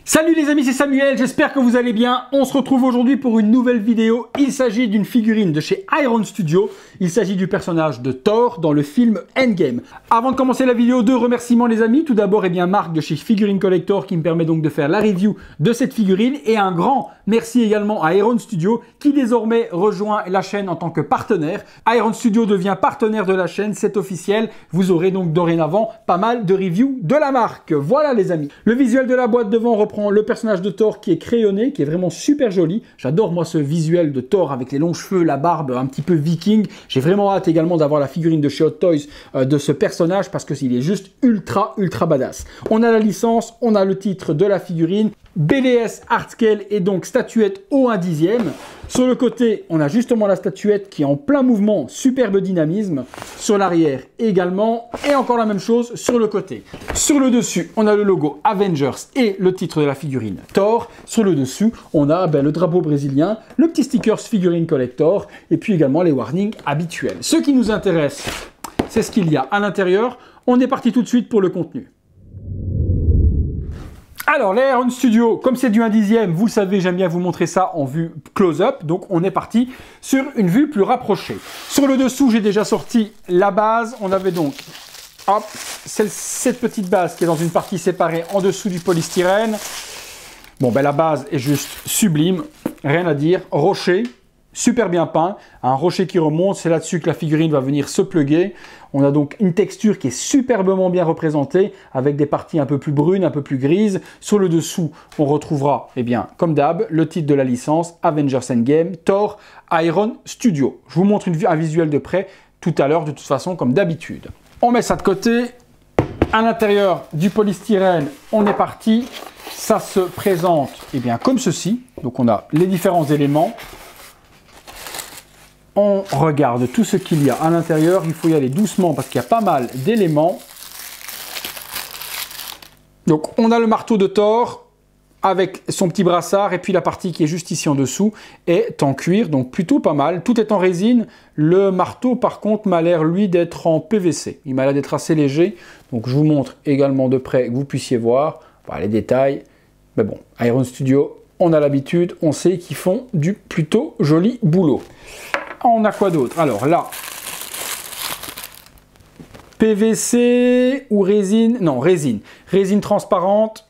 Salut les amis, c'est Samuel, j'espère que vous allez bien. On se retrouve aujourd'hui pour une nouvelle vidéo. Il s'agit d'une figurine de chez Iron Studio. Il s'agit du personnage de Thor dans le film Endgame. Avant de commencer la vidéo, deux remerciements les amis. Tout d'abord, Marc de chez Figurine Collector qui me permet donc de faire la review de cette figurine. Et un grand merci également à Iron Studio qui désormais rejoint la chaîne en tant que partenaire. Iron Studio devient partenaire de la chaîne, c'est officiel. Vous aurez donc dorénavant pas mal de reviews de la marque. Voilà les amis. Le visuel de la boîte devant reprend le personnage de Thor qui est crayonné, qui est vraiment super joli. J'adore moi ce visuel de Thor avec les longs cheveux, la barbe un petit peu viking. J'ai vraiment hâte également d'avoir la figurine de chez Hot Toys de ce personnage parce qu'il est juste ultra badass. On a la licence, on a le titre de la figurine. BLS Art Scale et donc statuette au 1/10. Sur le côté, on a justement la statuette qui est en plein mouvement, superbe dynamisme. Sur l'arrière également, et encore la même chose sur le côté. Sur le dessus, on a le logo Avengers et le titre de la figurine Thor. Sur le dessus, on a le drapeau brésilien, le petit stickers Figurine Collector, et puis également les warnings habituels. Ce qui nous intéresse, c'est ce qu'il y a à l'intérieur. On est parti tout de suite pour le contenu. Alors, les Iron Studio, comme c'est du 1/10, vous le savez, j'aime bien vous montrer ça en vue close-up. Donc, on est parti sur une vue plus rapprochée. Sur le dessous, j'ai déjà sorti la base. On avait donc hop, cette petite base qui est dans une partie séparée en dessous du polystyrène. Bon, la base est juste sublime, rien à dire. Rocher, super bien peint. Un rocher qui remonte, c'est là-dessus que la figurine va venir se plugger. On a donc une texture qui est superbement bien représentée avec des parties un peu plus brunes, un peu plus grises. Sur le dessous, on retrouvera, comme d'hab, le titre de la licence Avengers Endgame, Thor, Iron Studio. Je vous montre un visuel de près tout à l'heure, de toute façon, comme d'habitude. On met ça de côté. À l'intérieur du polystyrène, on est parti. Ça se présente comme ceci. Donc on a les différents éléments. On regarde tout ce qu'il y a à l'intérieur. Il faut y aller doucement parce qu'il y a pas mal d'éléments. Donc, on a le marteau de Thor avec son petit brassard et puis la partie qui est juste ici en dessous est en cuir. Donc, plutôt pas mal. Tout est en résine. Le marteau, par contre, m'a l'air, lui, d'être en PVC. Il m'a l'air d'être assez léger. Donc, je vous montre également de près que vous puissiez voir. Voilà les détails. Mais bon, Iron Studio, on a l'habitude. On sait qu'ils font du plutôt joli boulot. On a quoi d'autre? Alors là, PVC ou résine? Non, résine. Résine transparente.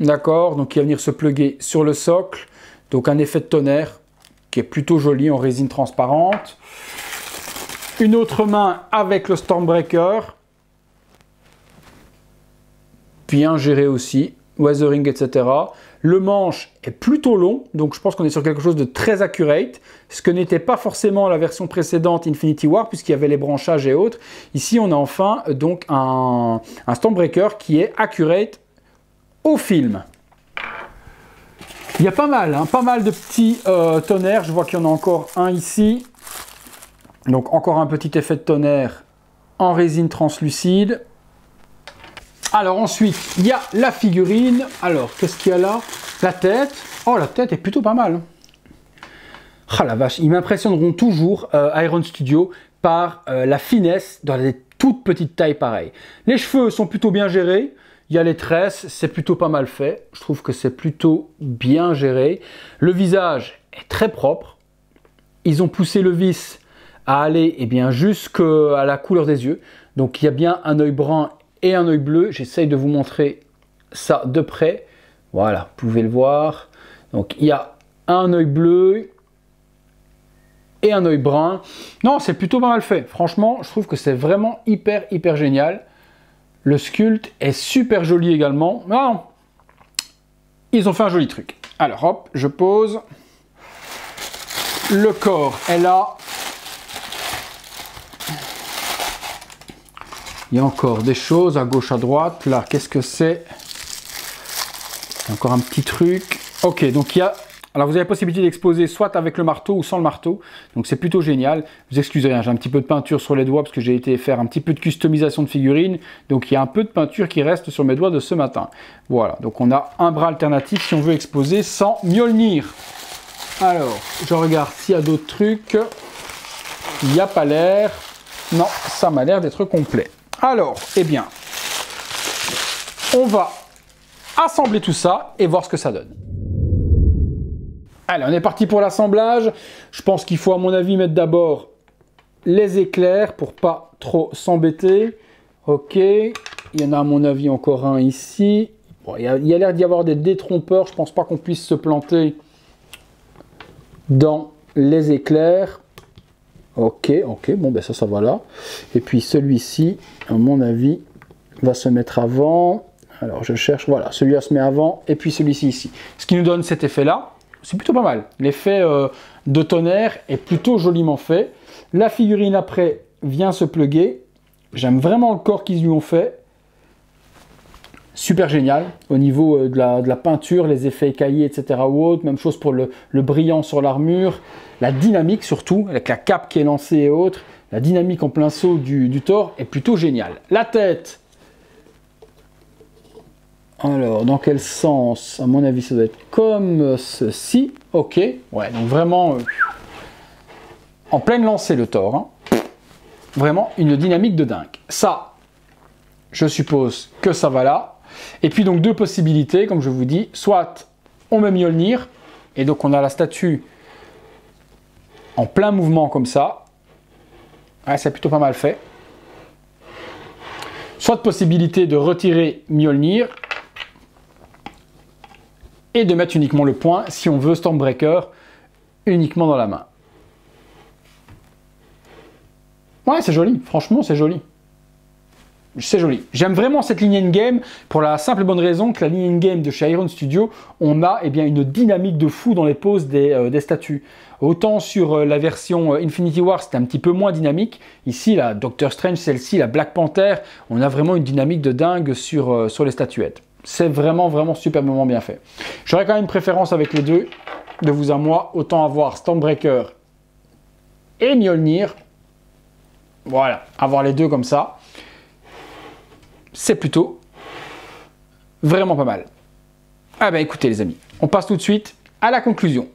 D'accord, donc qui va venir se plugger sur le socle. Donc un effet de tonnerre qui est plutôt joli en résine transparente. Une autre main avec le Stormbreaker. Bien géré aussi. Weathering, etc. Le manche est plutôt long, donc je pense qu'on est sur quelque chose de très accurate, ce que n'était pas forcément la version précédente Infinity War, puisqu'il y avait les branchages et autres. Ici, on a enfin donc un Stormbreaker qui est accurate au film. Il y a pas mal de petits tonnerres. Je vois qu'il y en a encore un ici. Donc encore un petit effet de tonnerre en résine translucide. Alors ensuite, il y a la figurine. Alors, qu'est-ce qu'il y a là? La tête. Oh, la tête est plutôt pas mal. Ah la vache, ils m'impressionneront toujours, Iron Studio, par la finesse dans les toutes petites tailles pareilles. Les cheveux sont plutôt bien gérés. Il y a les tresses, c'est plutôt pas mal fait. Je trouve que c'est plutôt bien géré. Le visage est très propre. Ils ont poussé le vis à aller jusqu'à la couleur des yeux. Donc, il y a bien un œil brun et un œil bleu. J'essaye de vous montrer ça de près. Voilà, vous pouvez le voir. Donc, il y a un œil bleu et un œil brun. Non, c'est plutôt pas mal fait. Franchement, je trouve que c'est vraiment hyper génial. Le sculpte est super joli également. Non, ils ont fait un joli truc. Alors, hop, je pose. Le corps est là. Il y a encore des choses à gauche, à droite. Là, qu'est-ce que c'est? Encore un petit truc. Ok, donc il y a... Alors, vous avez la possibilité d'exposer soit avec le marteau ou sans le marteau. Donc, c'est plutôt génial. Vous excusez, j'ai un petit peu de peinture sur les doigts parce que j'ai été faire un petit peu de customisation de figurines. Donc, il y a un peu de peinture qui reste sur mes doigts de ce matin. Voilà, donc on a un bras alternatif si on veut exposer sans Mjolnir. Alors, je regarde s'il y a d'autres trucs. Il n'y a pas l'air. Non, ça m'a l'air d'être complet. Alors, on va assembler tout ça et voir ce que ça donne. Allez, on est parti pour l'assemblage. Je pense qu'il faut à mon avis mettre d'abord les éclairs pour pas trop s'embêter. Ok, il y en a à mon avis encore un ici. Bon, il y a l'air d'y avoir des détrompeurs, je pense pas qu'on puisse se planter dans les éclairs. Ok, bon ben ça va là. Et puis celui-ci, à mon avis, va se mettre avant. Alors je cherche, voilà, celui-là se met avant, et puis celui-ci ici. Ce qui nous donne cet effet-là, c'est plutôt pas mal. L'effet de tonnerre est plutôt joliment fait. La figurine après vient se plugger. J'aime vraiment le corps qu'ils lui ont fait. Super génial. Au niveau de la peinture, les effets écaillés, etc. ou autres. Même chose pour le brillant sur l'armure. La dynamique surtout, avec la cape qui est lancée et autres. La dynamique en plein saut du Thor est plutôt géniale. La tête. Alors, dans quel sens? À mon avis, ça doit être comme ceci. Ok. Ouais, donc vraiment en pleine lancée le Thor. Hein. Vraiment une dynamique de dingue. Ça, je suppose que ça va là. Et puis donc deux possibilités, comme je vous dis. Soit on met Mjolnir, et donc on a la statue en plein mouvement comme ça. Ouais, c'est plutôt pas mal fait. Soit possibilité de retirer Mjolnir et de mettre uniquement le point si on veut Stormbreaker uniquement dans la main. Ouais, c'est joli, franchement c'est joli. C'est joli. J'aime vraiment cette ligne endgame pour la simple et bonne raison que la ligne endgame de chez Iron Studio, on a une dynamique de fou dans les poses des statues. Autant sur la version Infinity War, c'était un petit peu moins dynamique. Ici, la Doctor Strange, celle-ci, la Black Panther, on a vraiment une dynamique de dingue sur les statuettes. C'est vraiment superbement bien fait. J'aurais quand même une préférence avec les deux, de vous à moi, autant avoir Stormbreaker et Mjolnir. Voilà, avoir les deux comme ça, c'est plutôt vraiment pas mal. Ah ben écoutez les amis, on passe tout de suite à la conclusion.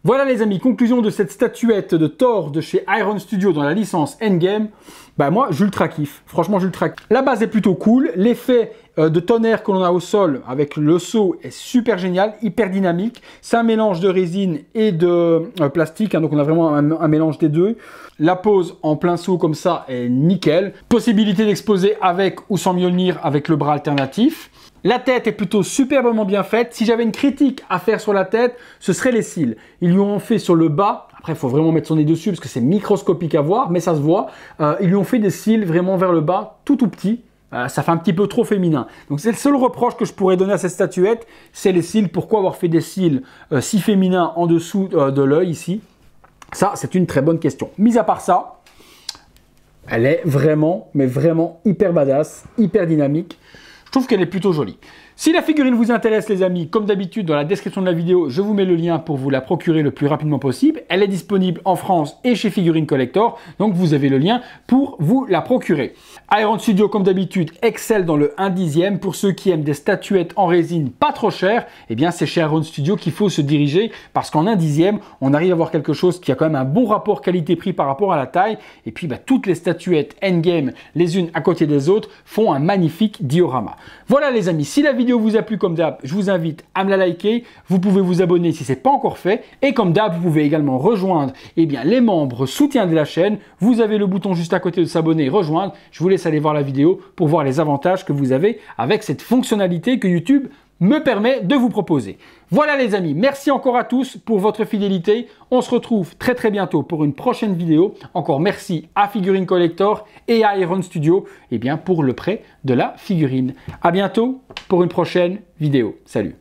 Voilà les amis, conclusion de cette statuette de Thor de chez Iron Studio dans la licence Endgame. Bah moi, j'ultra kiffe. Franchement, j'ultra kiffe. La base est plutôt cool. L'effet de tonnerre que l'on a au sol avec le saut est super génial, hyper dynamique. C'est un mélange de résine et de plastique, hein, donc on a vraiment un mélange des deux. La pose en plein saut comme ça est nickel. Possibilité d'exposer avec ou sans Mjolnir avec le bras alternatif. La tête est plutôt superbement bien faite. Si j'avais une critique à faire sur la tête, ce serait les cils. Ils lui ont fait sur le bas. Après, il faut vraiment mettre son nez dessus parce que c'est microscopique à voir, mais ça se voit. Ils lui ont fait des cils vraiment vers le bas, tout petits. Ça fait un petit peu trop féminin. Donc c'est le seul reproche que je pourrais donner à cette statuette, c'est les cils. Pourquoi avoir fait des cils si féminins en dessous de l'œil ici? Ça, c'est une très bonne question. Mis à part ça, elle est vraiment, mais vraiment hyper badass, hyper dynamique. Je trouve qu'elle est plutôt jolie. Si la figurine vous intéresse les amis, comme d'habitude dans la description de la vidéo, je vous mets le lien pour vous la procurer le plus rapidement possible. Elle est disponible en France et chez Figurine Collector, donc vous avez le lien pour vous la procurer. Iron Studio comme d'habitude excelle dans le 1/10. Pour ceux qui aiment des statuettes en résine pas trop chères, eh bien c'est chez Iron Studio qu'il faut se diriger parce qu'en 1/10, on arrive à avoir quelque chose qui a quand même un bon rapport qualité-prix par rapport à la taille. Et puis toutes les statuettes Endgame, les unes à côté des autres, font un magnifique diorama. Voilà les amis, si la vidéo vous a plu comme d'hab, je vous invite à me la liker. Vous pouvez vous abonner si ce n'est pas encore fait. Et comme d'hab, vous pouvez également rejoindre les membres soutiens de la chaîne. Vous avez le bouton juste à côté de s'abonner et rejoindre. Je vous laisse aller voir la vidéo pour voir les avantages que vous avez avec cette fonctionnalité que YouTube me permet de vous proposer. Voilà les amis, merci encore à tous pour votre fidélité. On se retrouve très bientôt pour une prochaine vidéo. Encore merci à Figurine Collector et à Iron Studio pour le prêt de la figurine. À bientôt pour une prochaine vidéo. Salut.